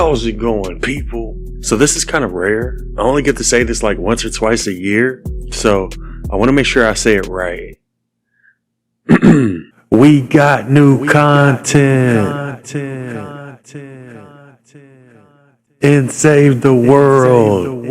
How's it going, people? So this is kind of rare. I only get to say this like once or twice a year, so I want to make sure I say it right. We got new content. And save the world.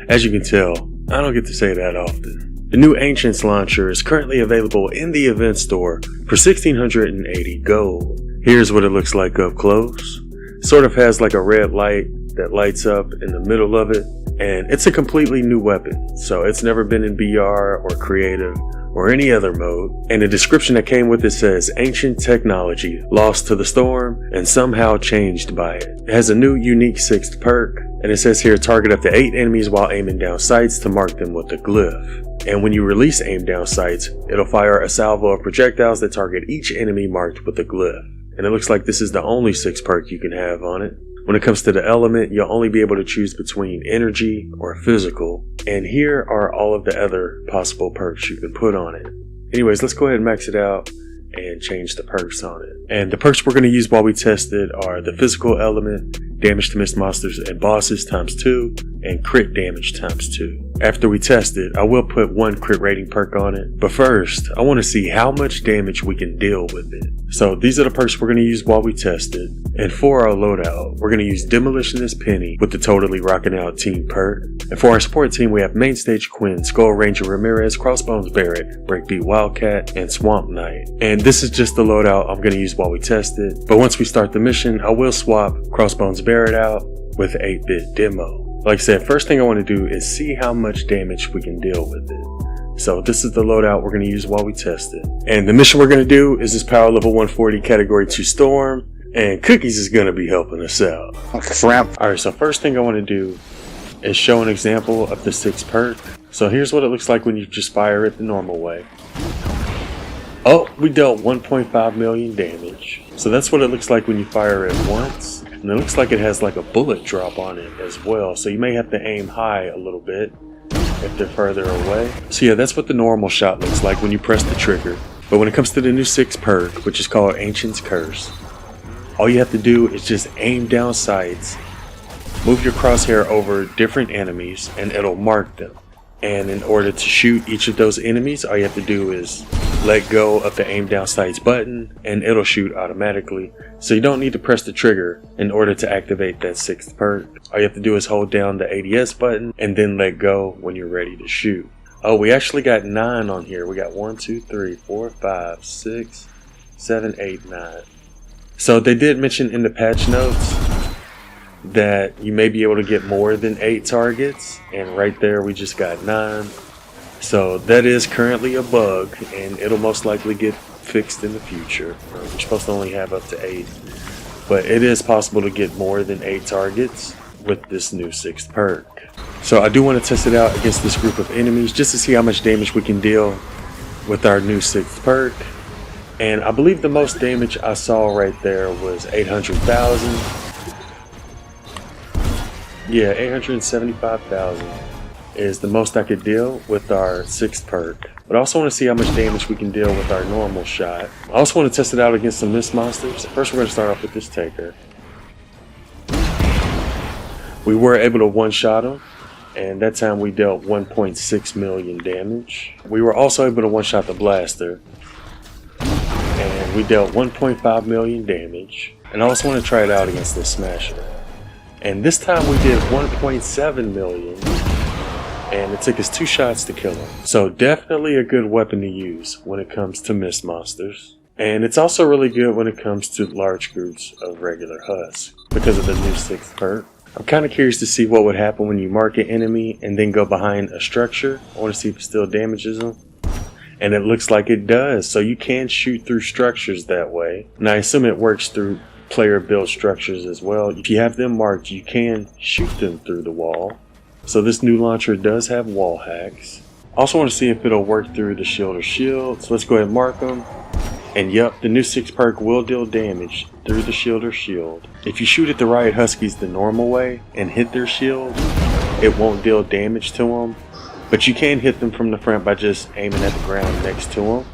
As you can tell, I don't get to say that often. The new Ancients launcher is currently available in the event store for 1,680 gold. Here's what it looks like up close. Sort of has like a red light that lights up in the middle of it, and it's a completely new weapon, so it's never been in BR or creative or any other mode. And the description that came with it says ancient technology lost to the storm and somehow changed by it. It has a new unique 6th perk, and it says here target up to 8 enemies while aiming down sights to mark them with a glyph. And when you release aim down sights, it'll fire a salvo of projectiles that target each enemy marked with a glyph. And it looks like this is the only 6th perk you can have on it. When it comes to the element, you'll only be able to choose between energy or physical. And here are all of the other possible perks you can put on it. Anyways, let's go ahead and max it out and change the perks on it. And the perks we're going to use while we test it are the physical element, damage to missed monsters and bosses ×2, and crit damage ×2. After we test it, I will put 1 crit rating perk on it, but first, I want to see how much damage we can deal with it. So these are the perks we're going to use while we test it. And for our loadout, we're going to use Demolitionist Penny with the Totally Rockin' Out team perk. And for our support team, we have Mainstage Quinn, Skull Ranger Ramirez, Crossbones Barrett, Breakbeat Wildcat, and Swamp Knight. And this is just the loadout I'm going to use while we test it. But once we start the mission, I will swap Crossbones Barrett out with 8-bit Demo. Like I said, first thing I want to do is see how much damage we can deal with it. So this is the loadout we're going to use while we test it. And the mission we're going to do is this power level 140 category 2 storm. And Cookies is going to be helping us out. Crap. Alright, so first thing I want to do is show an example of the 6th perk. So here's what it looks like when you just fire it the normal way. Oh, we dealt 1.5 million damage. So that's what it looks like when you fire it once. And it looks like it has like a bullet drop on it as well. So you may have to aim high a little bit if they're further away. So yeah, that's what the normal shot looks like when you press the trigger. But when it comes to the new 6th perk, which is called Ancient's Curse, all you have to do is just aim down sights, move your crosshair over different enemies, and it'll mark them. And in order to shoot each of those enemies, all you have to do is let go of the aim down sights button and it'll shoot automatically. So you don't need to press the trigger in order to activate that 6th perk. All you have to do is hold down the ADS button and then let go when you're ready to shoot. Oh, we actually got 9 on here. We got 1, 2, 3, 4, 5, 6, 7, 8, 9. So they did mention in the patch notes that you may be able to get more than 8 targets, and right there we just got 9. So that is currently a bug, and it'll most likely get fixed in the future. We're supposed to only have up to 8, but it is possible to get more than 8 targets with this new 6th perk. So I do want to test it out against this group of enemies just to see how much damage we can deal with our new 6th perk. And I believe the most damage I saw right there was 800,000. Yeah, 875,000 is the most I could deal with our 6th perk. But I also want to see how much damage we can deal with our normal shot. I also want to test it out against some mist monsters. First we're going to start off with this Taker. We were able to one-shot him, and that time we dealt 1.6 million damage. We were also able to one-shot the Blaster, and we dealt 1.5 million damage. And I also want to try it out against this Smasher. And this time we did 1.7 million, and it took us 2 shots to kill him. So definitely a good weapon to use when it comes to mist monsters. And it's also really good when it comes to large groups of regular husks because of the new 6th perk. I'm kind of curious to see what would happen when you mark an enemy and then go behind a structure. I want to see if it still damages them. And it looks like it does, so you can shoot through structures that way. And I assume it works through player built structures as well. If you have them marked, you can shoot them through the wall. So this new launcher does have wall hacks. I also want to see if it'll work through the shield or shield. So let's go ahead and mark them. And yep, the new 6th perk will deal damage through the shield or shield. If you shoot at the Riot Huskies the normal way and hit their shield, it won't deal damage to them. But you can hit them from the front by just aiming at the ground next to them.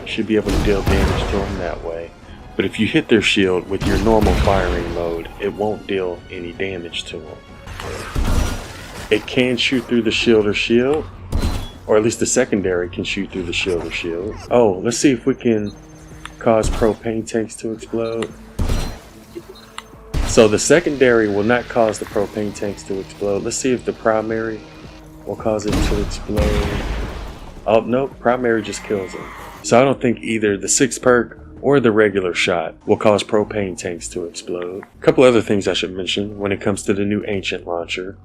You should be able to deal damage to them that way. But if you hit their shield with your normal firing mode, it won't deal any damage to them. It can shoot through the shield or shield, or at least the secondary can shoot through the shield or shield. Oh, let's see if we can cause propane tanks to explode. So the secondary will not cause the propane tanks to explode. Let's see if the primary will cause it to explode. Oh, no, primary just kills them. So I don't think either the 6th perk or the regular shot will cause propane tanks to explode. A couple other things I should mention when it comes to the new Ancient launcher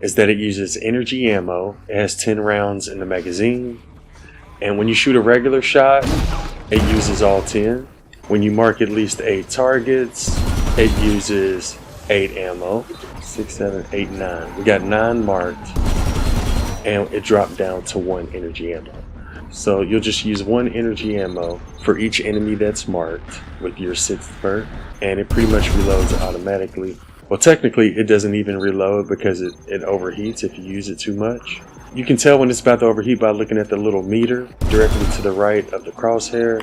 is that it uses energy ammo. It has 10 rounds in the magazine. And when you shoot a regular shot, it uses all 10. When you mark at least 8 targets, it uses 8 ammo. 6, 7, 8, 9. We got 9 marked, and it dropped down to 1 energy ammo. So you'll just use 1 energy ammo for each enemy that's marked with your 6th perk, and it pretty much reloads automatically. Well, technically it doesn't even reload because it overheats if you use it too much. You can tell when it's about to overheat by looking at the little meter directly to the right of the crosshair.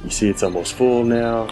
You see it's almost full now,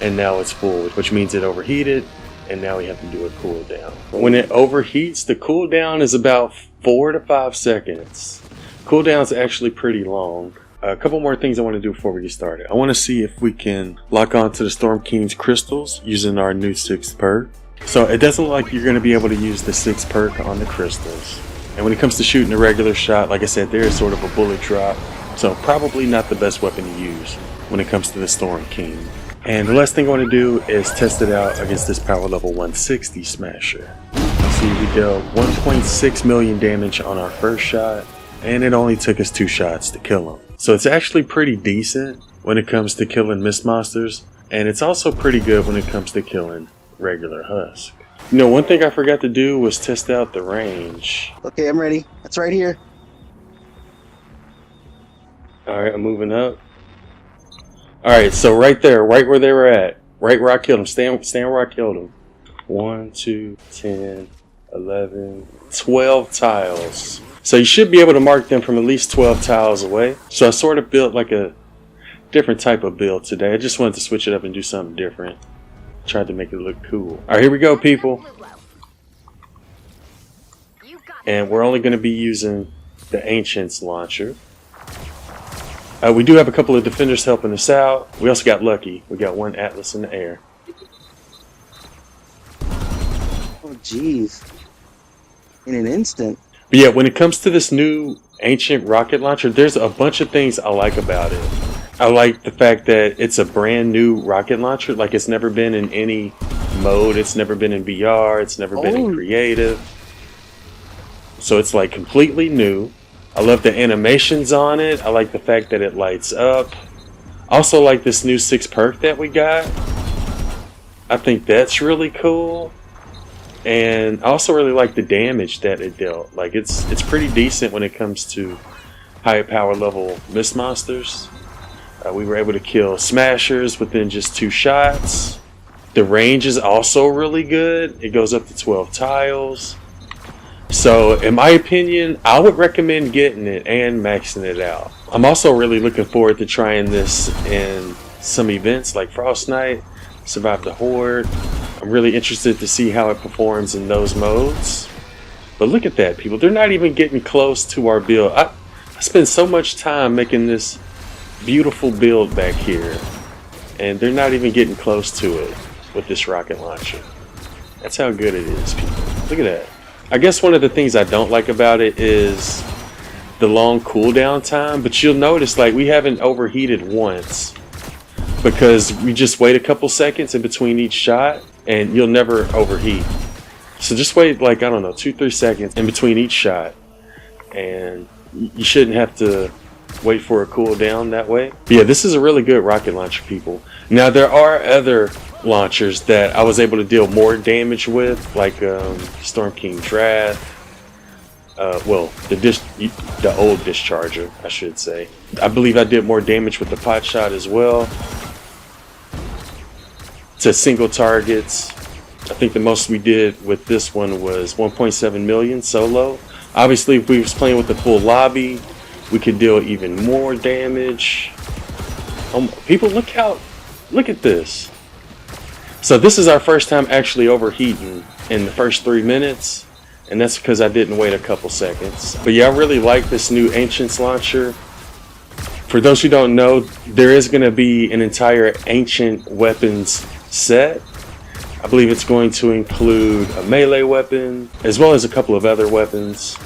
and now it's full, which means it overheated, and now we have to do a cooldown. When it overheats, the cooldown is about 4 to 5 seconds. Cooldown's actually pretty long. A couple more things I want to do before we get started. I want to see if we can lock on to the Storm King's crystals using our new 6th perk. So it doesn't look like you're going to be able to use the 6th perk on the crystals. And when it comes to shooting a regular shot, like I said, there is sort of a bullet drop. So probably not the best weapon to use when it comes to the Storm King. And the last thing I want to do is test it out against this power level 160 smasher. See, we dealt 1.6 million damage on our first shot, and it only took us 2 shots to kill him. So it's actually pretty decent when it comes to killing mist monsters, and it's also pretty good when it comes to killing regular husk. You know, one thing I forgot to do was test out the range. Okay, I'm ready. That's right here. Alright, I'm moving up. Alright, so right there, right where they were at, right where I killed them, stand where I killed them. 1, 2, 10, 11, 12 tiles. So you should be able to mark them from at least 12 tiles away. So I sort of built like a different type of build today. I just wanted to switch it up and do something different. Tried to make it look cool. Alright, here we go, people. And we're only going to be using the Ancient's launcher. We do have a couple of defenders helping us out. We also got lucky. We got 1 Atlas in the air. Oh, jeez. In an instant. But yeah, when it comes to this new Ancient rocket launcher, there's a bunch of things I like about it. I like the fact that it's a brand new rocket launcher. Like, it's never been in any mode. It's never been in BR. It's never been in creative. So it's like completely new. I love the animations on it. I like the fact that it lights up. Also like this new 6 perk that we got. I think that's really cool. And I also really like the damage that it dealt. Like, it's pretty decent when it comes to high power level mist monsters. We were able to kill smashers within just 2 shots. The range is also really good. It goes up to 12 tiles. So in my opinion, I would recommend getting it and maxing it out. I'm also really looking forward to trying this in some events like Frost Night, Survive the Horde. I'm really interested to see how it performs in those modes. But look at that, people. They're not even getting close to our build. I spent so much time making this beautiful build back here, and they're not even getting close to it with this rocket launcher. That's how good it is, people. Look at that. I guess one of the things I don't like about it is the long cooldown time, but you'll notice like we haven't overheated once because we just wait a couple seconds in between each shot and you'll never overheat. So just wait like, I don't know, 2-3 seconds in between each shot and you shouldn't have to wait for a cooldown that way. But yeah, this is a really good rocket launcher, people. Now there are other launchers that I was able to deal more damage with, like Storm King Draft. Well, the old Discharger, I should say. I believe I did more damage with the pot shot as well. To single targets, I think the most we did with this one was 1.7 million solo. Obviously, if we was playing with the full lobby, we could deal even more damage. People, look at this. So this is our first time actually overheating in the first 3 minutes, and that's because I didn't wait a couple seconds. But yeah, I really like this new Ancients launcher. For those who don't know, there is going to be an entire Ancient weapons set. I believe it's going to include a melee weapon, as well as a couple of other weapons.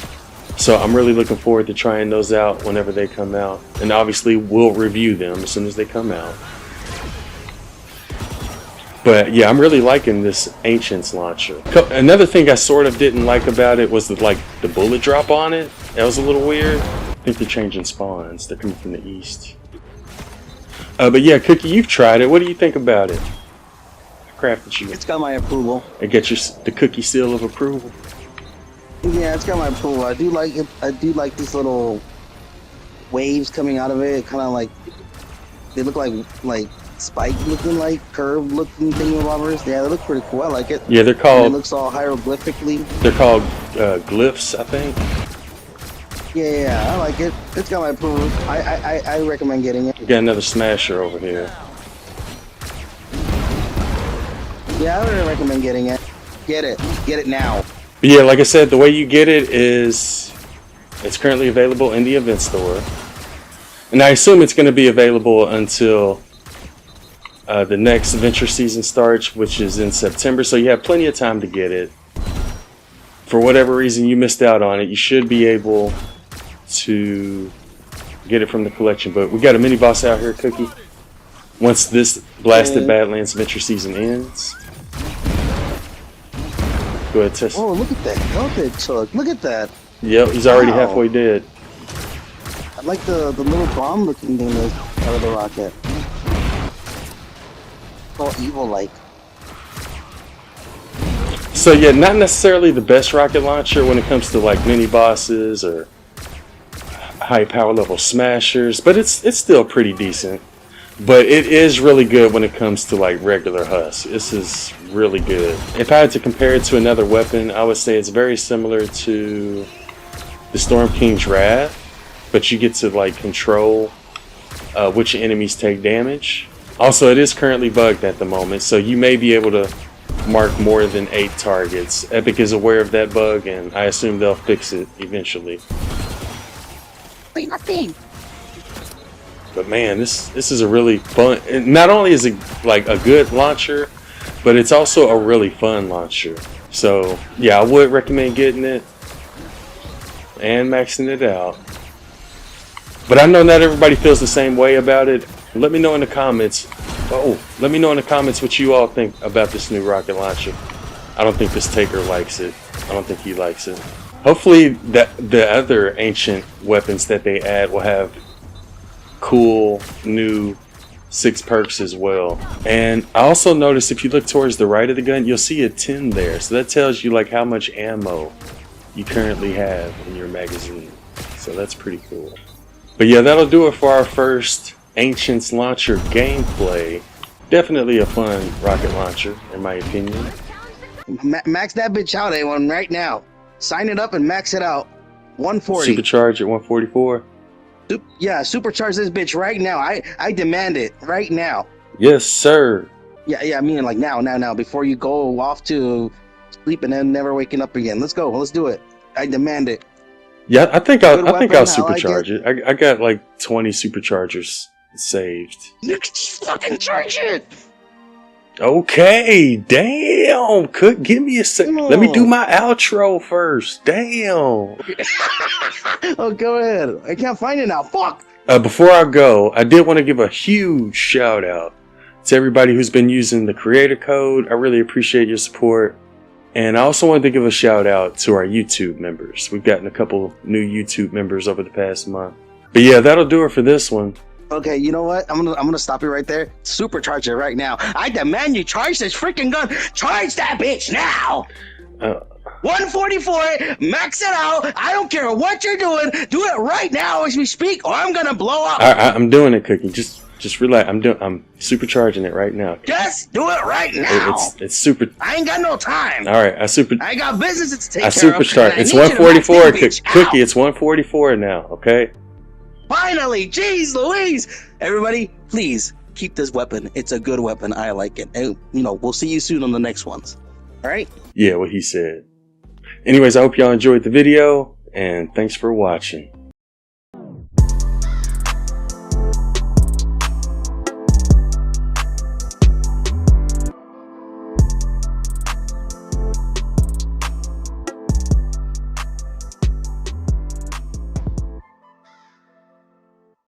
So I'm really looking forward to trying those out whenever they come out. And obviously we'll review them as soon as they come out. But yeah, I'm really liking this Ancients launcher. Another thing I sort of didn't like about it was the bullet drop on it. That was a little weird. I think they're changing spawns. They're coming from the east. But yeah, Cookie, you've tried it. What do you think about it? Crap that you... It's got my approval. It gets the Cookie seal of approval. Yeah, it's got my approval. I do like it. I do like these little waves coming out of it. Kind of like they look like spike looking, like curved looking thingamabobbers. Yeah, they look pretty cool. I like it. Yeah, they're called. And it looks all hieroglyphically. They're called glyphs, I think. Yeah, I like it. It's got my approval. I recommend getting it. We got another smasher over here. Yeah, I would recommend getting it. Get it now. But yeah, like I said, the way you get it is it's currently available in the event store. And I assume it's going to be available until the next venture season starts, which is in September. So you have plenty of time to get it. For whatever reason you missed out on it, you should be able to get it from the collection book. We got a mini boss out here, Cookie. Once this Blasted Badlands venture season ends. Go ahead, test. Oh, look at that. Okay, Chuck. Look at that. Yep, he's already halfway dead. I like the little bomb looking thing that's out of the rocket. All evil-like. So yeah, not necessarily the best rocket launcher when it comes to like mini bosses or high power level smashers, but it's still pretty decent. But it is really good when it comes to like regular husks. This is really good. If I had to compare it to another weapon, I would say it's very similar to the Storm King's Wrath, but you get to like control which enemies take damage. Also, it is currently bugged at the moment, so you may be able to mark more than 8 targets. Epic is aware of that bug, and I assume they'll fix it eventually. Wait, nothing. But man, this is a really fun. Not only is it like a good launcher, but it's also a really fun launcher. So yeah, I would recommend getting it and maxing it out. But I know not everybody feels the same way about it. Let me know in the comments. Let me know in the comments what you all think about this new rocket launcher. I don't think this Taker likes it. I don't think he likes it. Hopefully the other ancient weapons that they add will have cool new 6 perks as well. And I also noticed if you look towards the right of the gun, you'll see a 10 there. So that tells you like how much ammo you currently have in your magazine. So that's pretty cool. But yeah, that'll do it for our first Ancients launcher gameplay. Definitely a fun rocket launcher in my opinion. Max that bitch out, A1, right now. Sign it up and max it out. 140. Supercharge at 144. Yeah, supercharge this bitch right now. I demand it right now. Yes, sir. Yeah, I mean like now, before you go off to sleep and then never waking up again. Let's go. Let's do it. I demand it. Yeah, I think I'll supercharge it. I got like 20 superchargers saved. You can just fucking charge it. Okay, damn. Give me a sec. Let me do my outro first. Damn. Oh, go ahead. I can't find it now. Fuck. Before I go, I did want to give a huge shout out to everybody who's been using the creator code. I really appreciate your support. And I also wanted to give a shout out to our YouTube members. We've gotten a couple new YouTube members over the past month. But yeah, that'll do it for this one. Okay, you know what? I'm gonna stop you right there. Supercharge it right now. I demand you charge this freaking gun. Charge that bitch now. 144, max it out. I don't care what you're doing. Do it right now as we speak, or I'm gonna blow up. I'm doing it, Cookie. Just relax. I'm supercharging it right now. Just do it right now. It's super. I ain't got no time. All right, I got business to take care of. Supercharge. It's 144, Cookie. It's 144 now. Okay. Finally! Jeez Louise! Everybody, please keep this weapon. It's a good weapon. I like it. And, we'll see you soon on the next ones. All right? Yeah, what he said. Anyways, I hope y'all enjoyed the video, and thanks for watching.